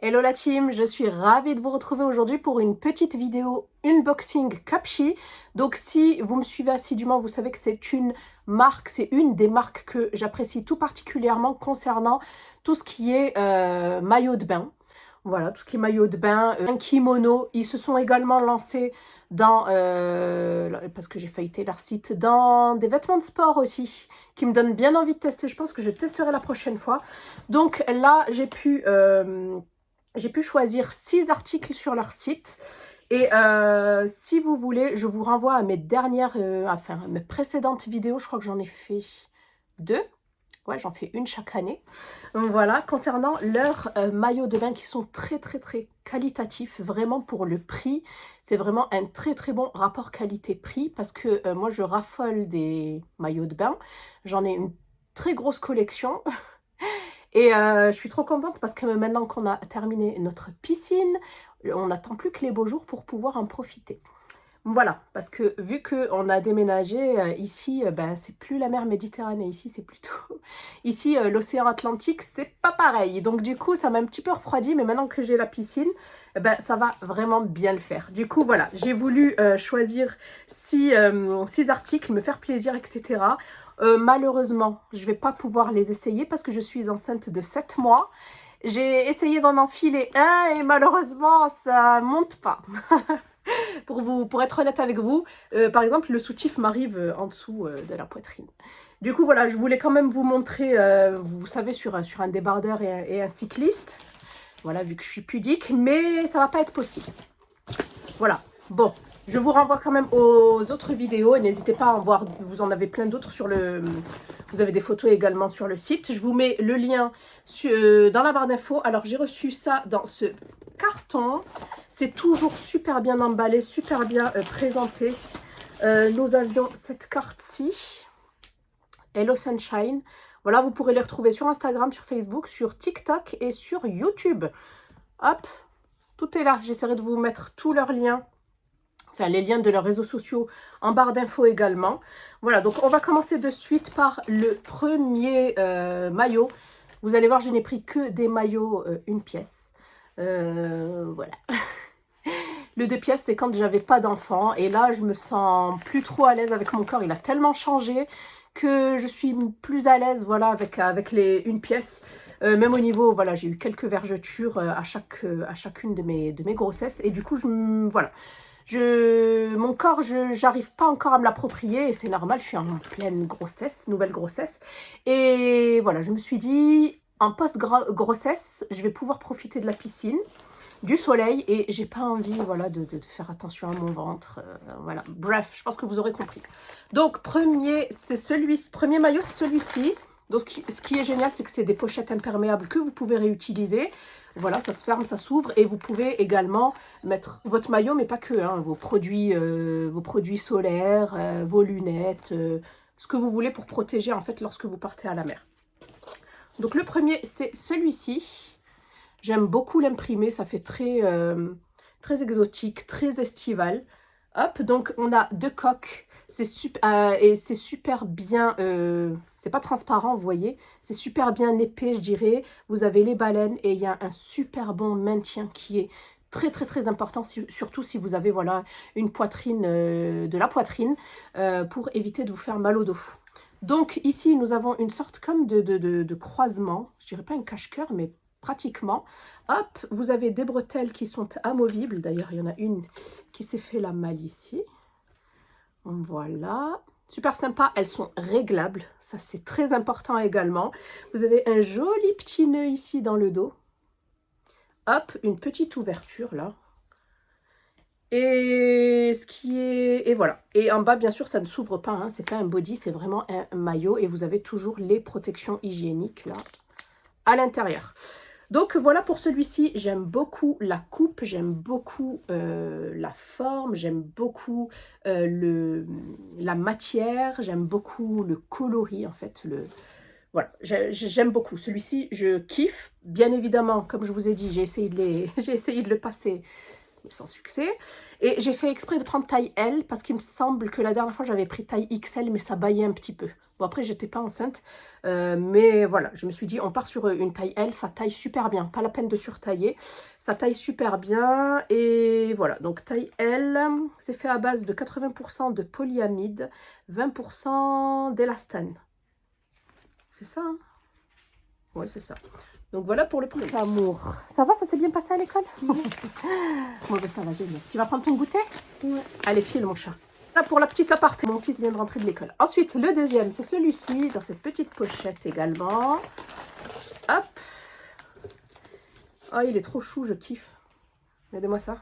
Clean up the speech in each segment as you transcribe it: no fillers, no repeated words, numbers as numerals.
Hello la team, je suis ravie de vous retrouver aujourd'hui pour une petite vidéo unboxing Cupshe. Donc si vous me suivez assidûment, vous savez que c'est une marque, c'est une des marques que j'apprécie tout particulièrement concernant tout ce qui est maillot de bain. Voilà, tout ce qui est maillot de bain, un kimono. Ils se sont également lancés dans, parce que j'ai feuilleté leur site, dans des vêtements de sport aussi, qui me donnent bien envie de tester. Je pense que je testerai la prochaine fois. Donc là, j'ai pu choisir 6 articles sur leur site. Et si vous voulez, je vous renvoie à mes dernières, à mes précédentes vidéos. Je crois que j'en ai fait 2. Ouais, j'en fais une chaque année. Voilà, concernant leurs maillots de bain qui sont très qualitatifs, vraiment pour le prix. C'est vraiment un très bon rapport qualité-prix parce que moi, je raffole des maillots de bain. J'en ai une très grosse collection. Et je suis trop contente parce que maintenant qu'on a terminé notre piscine, on n'attend plus que les beaux jours pour pouvoir en profiter. Voilà, parce que vu qu'on a déménagé ici, ben, c'est plus la mer Méditerranée, ici c'est plutôt... Ici, l'océan Atlantique, c'est pas pareil. Donc du coup, ça m'a un petit peu refroidi, mais maintenant que j'ai la piscine, ben, ça va vraiment bien le faire. Du coup, voilà, j'ai voulu choisir 6 articles, me faire plaisir, etc. Malheureusement, je vais pas pouvoir les essayer parce que je suis enceinte de 7 mois. J'ai essayé d'en enfiler un et malheureusement, ça monte pas. Pour être honnête avec vous, par exemple, le soutif m'arrive en dessous de la poitrine. Du coup, voilà, je voulais quand même vous montrer, vous savez, sur un débardeur et un cycliste. Voilà, vu que je suis pudique, mais ça va pas être possible. Voilà, bon, je vous renvoie quand même aux autres vidéos et n'hésitez pas à en voir, vous en avez plein d'autres sur le... Vous avez des photos également sur le site. Je vous mets le lien dans la barre d'infos. Alors, j'ai reçu ça dans ce carton. C'est toujours super bien emballé, super bien présenté. Nous avions cette carte-ci. Hello Sunshine. Voilà, vous pourrez les retrouver sur Instagram, sur Facebook, sur TikTok et sur YouTube. Hop, tout est là. J'essaierai de vous mettre tous leurs liens. Enfin, les liens de leurs réseaux sociaux en barre d'infos également. Voilà, donc on va commencer de suite par le premier maillot. Vous allez voir, je n'ai pris que des maillots une pièce. Voilà. Le 2 pièces, c'est quand j'avais pas d'enfant. Et là, je me sens plus trop à l'aise avec mon corps. Il a tellement changé que je suis plus à l'aise, voilà, avec les une pièce. Même au niveau, voilà, j'ai eu quelques vergetures à chacune de mes grossesses. Et du coup, voilà. Mon corps, j'arrive pas encore à me l'approprier et c'est normal, je suis en pleine grossesse, nouvelle grossesse. Et voilà, je me suis dit, en post-grossesse, je vais pouvoir profiter de la piscine, du soleil et j'ai pas envie, voilà, de faire attention à mon ventre. Voilà, bref, je pense que vous aurez compris. Donc, premier maillot, c'est celui-ci. Donc, ce qui est génial, c'est que c'est des pochettes imperméables que vous pouvez réutiliser. Voilà, ça se ferme, ça s'ouvre. Et vous pouvez également mettre votre maillot, mais pas que, hein, vos produits solaires, vos lunettes, ce que vous voulez pour protéger, en fait, lorsque vous partez à la mer. Donc, le premier, c'est celui-ci. J'aime beaucoup l'imprimer, ça fait très exotique, très estival. Hop, donc on a 2 coques. Et c'est super bien, c'est pas transparent, vous voyez, c'est super bien épais, je dirais. Vous avez les baleines et il y a un super bon maintien qui est très important, surtout si vous avez, voilà, une poitrine, de la poitrine, pour éviter de vous faire mal au dos. Donc ici, nous avons une sorte comme de croisement, je dirais pas un cache-cœur, mais pratiquement. Hop, vous avez des bretelles qui sont amovibles. D'ailleurs, il y en a une qui s'est fait la malle ici. Voilà. Super sympa, elles sont réglables. Ça, c'est très important également. Vous avez un joli petit nœud ici dans le dos. Hop, une petite ouverture là. Et voilà. Et en bas, bien sûr, ça ne s'ouvre pas. Hein. C'est pas un body, c'est vraiment un maillot. Et vous avez toujours les protections hygiéniques là à l'intérieur. Donc voilà pour celui-ci, j'aime beaucoup la coupe, j'aime beaucoup la forme, j'aime beaucoup la matière, j'aime beaucoup le coloris en fait. Voilà, j'aime beaucoup. Celui-ci, je kiffe. Bien évidemment, comme je vous ai dit, j'ai essayé de le passer mais sans succès. Et j'ai fait exprès de prendre taille L parce qu'il me semble que la dernière fois j'avais pris taille XL, mais ça baillait un petit peu. Bon, après, j'étais pas enceinte, mais voilà, je me suis dit, on part sur une taille L, ça taille super bien, pas la peine de surtailler, ça taille super bien, et voilà, donc taille L, c'est fait à base de 80% de polyamide, 20% d'élastane. C'est ça, hein? Ouais, c'est ça. Donc voilà pour le premier amour. Ça va, ça s'est bien passé à l'école? Bon, ben ça va, génial. Tu vas prendre ton goûter? Ouais. Allez, file mon chat. Là, pour la petite aparté, mon fils vient de rentrer de l'école. Ensuite, le deuxième, c'est celui-ci, dans cette petite pochette également. Hop. Oh, il est trop chou, je kiffe. Regardez-moi ça.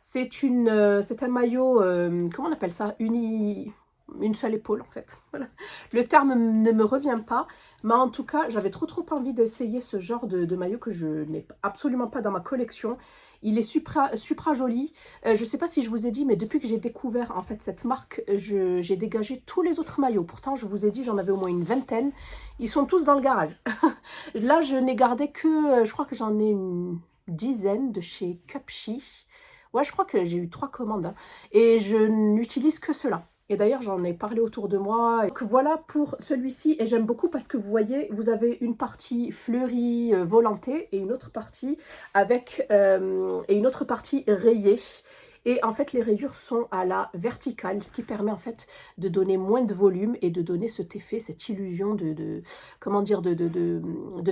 C'est un maillot, comment on appelle ça? Une seule épaule, en fait. Voilà. Le terme ne me revient pas, mais en tout cas, j'avais trop envie d'essayer ce genre de maillot que je n'ai absolument pas dans ma collection. Il est super joli. Je ne sais pas si je vous ai dit, mais depuis que j'ai découvert en fait cette marque, j'ai dégagé tous les autres maillots. Pourtant, je vous ai dit, j'en avais au moins une vingtaine. Ils sont tous dans le garage. Là, je n'ai gardé que, je crois que j'en ai une dizaine de chez Cupshe. Ouais, je crois que j'ai eu 3 commandes. Hein, et je n'utilise que cela. Et d'ailleurs, j'en ai parlé autour de moi. Donc voilà pour celui-ci. Et j'aime beaucoup parce que vous voyez, vous avez une partie fleurie volantée et une autre partie rayée. Et en fait, les rayures sont à la verticale, ce qui permet en fait de donner moins de volume et de donner cet effet, cette illusion de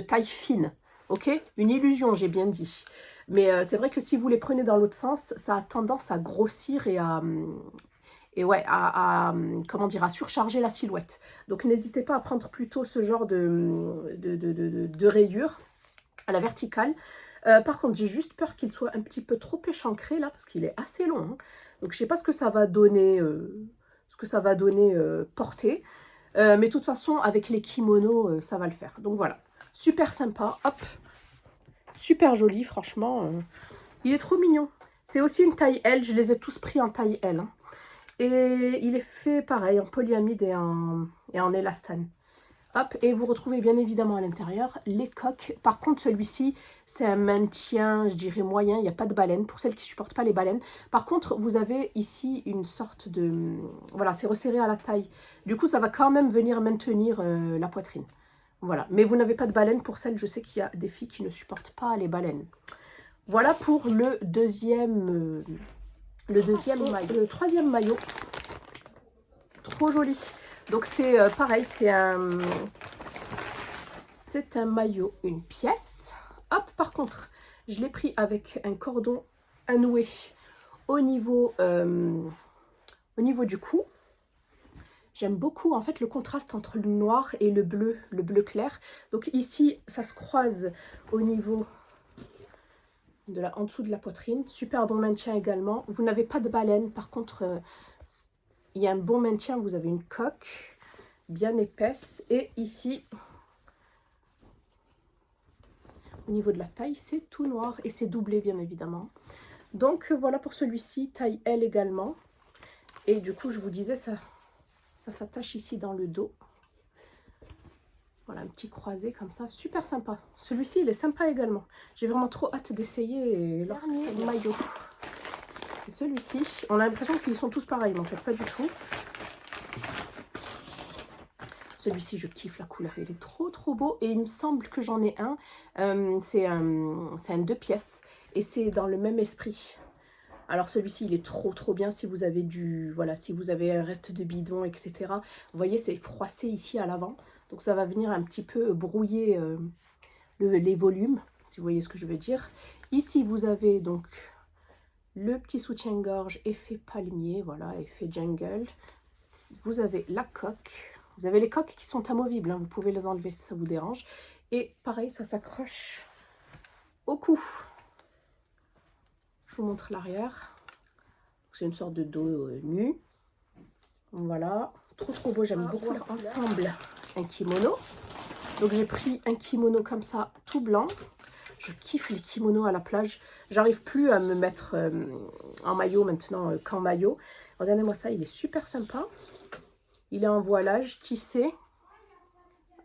taille fine. Ok? Une illusion, j'ai bien dit. Mais c'est vrai que si vous les prenez dans l'autre sens, ça a tendance à grossir et comment dire, à surcharger la silhouette. Donc n'hésitez pas à prendre plutôt ce genre de rayures à la verticale. Par contre, j'ai juste peur qu'il soit un petit peu trop échancré là, parce qu'il est assez long. Hein. Donc je ne sais pas ce que ça va donner, porter. Mais de toute façon, avec les kimonos, ça va le faire. Donc voilà, super sympa, hop, super joli, franchement. Il est trop mignon. C'est aussi une taille L, je les ai tous pris en taille L. Hein. Et il est fait pareil, en polyamide et en élastane. Hop, et vous retrouvez bien évidemment à l'intérieur les coques. Par contre, celui-ci, c'est un maintien, je dirais moyen. Il n'y a pas de baleine, pour celles qui ne supportent pas les baleines. Par contre, vous avez ici une sorte de... Voilà, c'est resserré à la taille. Du coup, ça va quand même venir maintenir la poitrine. Voilà, mais vous n'avez pas de baleine. Pour celles, je sais qu'il y a des filles qui ne supportent pas les baleines. Voilà pour le deuxième... Le troisième maillot, trop joli. Donc c'est pareil, c'est un maillot, une pièce. Hop, par contre, je l'ai pris avec un cordon à nouer au niveau du cou. J'aime beaucoup en fait le contraste entre le noir et le bleu clair. Donc ici, ça se croise au niveau... en dessous de la poitrine, super bon maintien également. Vous n'avez pas de baleine, par contre, il y a un bon maintien. Vous avez une coque bien épaisse. Et ici, au niveau de la taille, c'est tout noir et c'est doublé, bien évidemment. Donc, voilà pour celui-ci, taille L également. Et du coup, je vous disais, ça s'attache ici dans le dos. Voilà, un petit croisé comme ça, super sympa. Celui-ci, il est sympa également. J'ai vraiment trop hâte d'essayer lorsque c'est le maillot. C'est celui-ci. On a l'impression qu'ils sont tous pareils, mais en fait, pas du tout. Celui-ci, je kiffe la couleur. Il est trop beau. Et il me semble que j'en ai un. C'est un 2 pièces. Et c'est dans le même esprit. Alors celui-ci, il est trop bien si vous avez si vous avez un reste de bidon, etc. Vous voyez, c'est froissé ici à l'avant. Donc ça va venir un petit peu brouiller les volumes, si vous voyez ce que je veux dire. Ici, vous avez donc le petit soutien-gorge effet palmier, voilà, effet jungle. Vous avez la coque. Vous avez les coques qui sont amovibles, hein, vous pouvez les enlever si ça vous dérange. Et pareil, ça s'accroche au cou. Je vous montre l'arrière. C'est une sorte de dos nu. Voilà, trop beau, j'aime beaucoup ensemble. Un kimono. Donc j'ai pris un kimono comme ça, tout blanc. Je kiffe les kimonos à la plage. J'arrive plus à me mettre en maillot maintenant qu'en maillot. Regardez-moi ça, il est super sympa. Il est en voilage, tissé.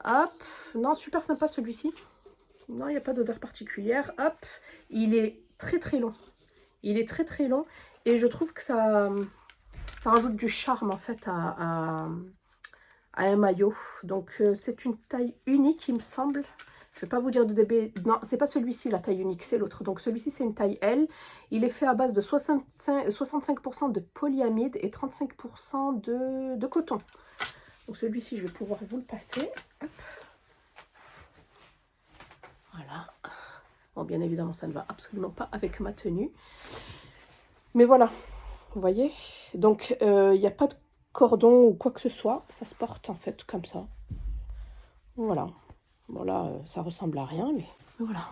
Hop, non, super sympa celui-ci. Non, il n'y a pas d'odeur particulière. Hop, il est très long. Il est très très long et je trouve que ça rajoute du charme en fait à un maillot. Donc c'est une taille unique il me semble. Je ne vais pas vous dire de DB. Non, c'est pas celui-ci la taille unique, c'est l'autre. Donc celui-ci c'est une taille L. Il est fait à base de 65% de polyamide et 35% de coton. Donc celui-ci je vais pouvoir vous le passer. Hop. Voilà. Bon, bien évidemment ça ne va absolument pas avec ma tenue. Mais voilà, vous voyez. Donc il n'y a pas de cordon ou quoi que ce soit. Ça se porte en fait comme ça. Voilà. Bon là, ça ressemble à rien, mais voilà.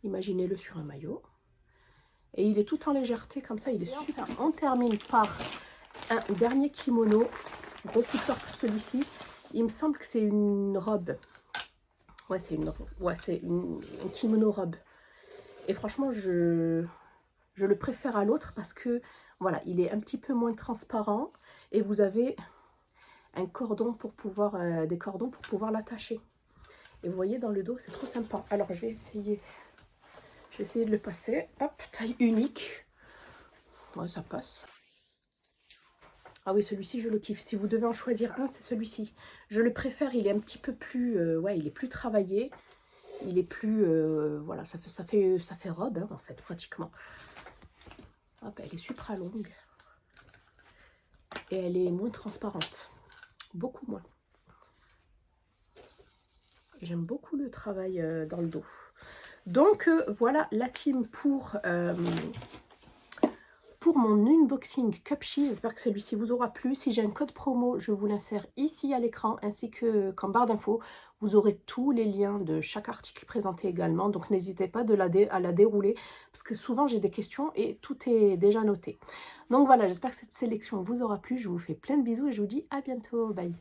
Imaginez-le sur un maillot. Et il est tout en légèreté, comme ça, il est super. On termine par un dernier kimono. Gros coup de cœur pour celui-ci. Il me semble que c'est une robe. Ouais, c'est un kimono robe. Et franchement, je le préfère à l'autre parce que, voilà, il est un petit peu moins transparent. Et vous avez un cordon pour pouvoir, des cordons pour pouvoir l'attacher. Et vous voyez, dans le dos, c'est trop sympa. Alors, je vais essayer de le passer. Hop, taille unique. Ouais, ça passe. Ah oui, celui-ci, je le kiffe. Si vous devez en choisir un, c'est celui-ci. Je le préfère, il est un petit peu plus... ouais, il est plus travaillé. Il est plus... voilà, ça fait robe, hein, en fait, pratiquement. Hop, elle est super longue. Et elle est moins transparente. Beaucoup moins. J'aime beaucoup le travail dans le dos. Donc, voilà la team pour mon unboxing Cupshe. J'espère que celui-ci vous aura plu. Si j'ai un code promo, je vous l'insère ici à l'écran, ainsi qu'en barre d'infos. Vous aurez tous les liens de chaque article présenté également. Donc, n'hésitez pas à la dérouler, parce que souvent, j'ai des questions et tout est déjà noté. Donc, voilà, j'espère que cette sélection vous aura plu. Je vous fais plein de bisous et je vous dis à bientôt. Bye!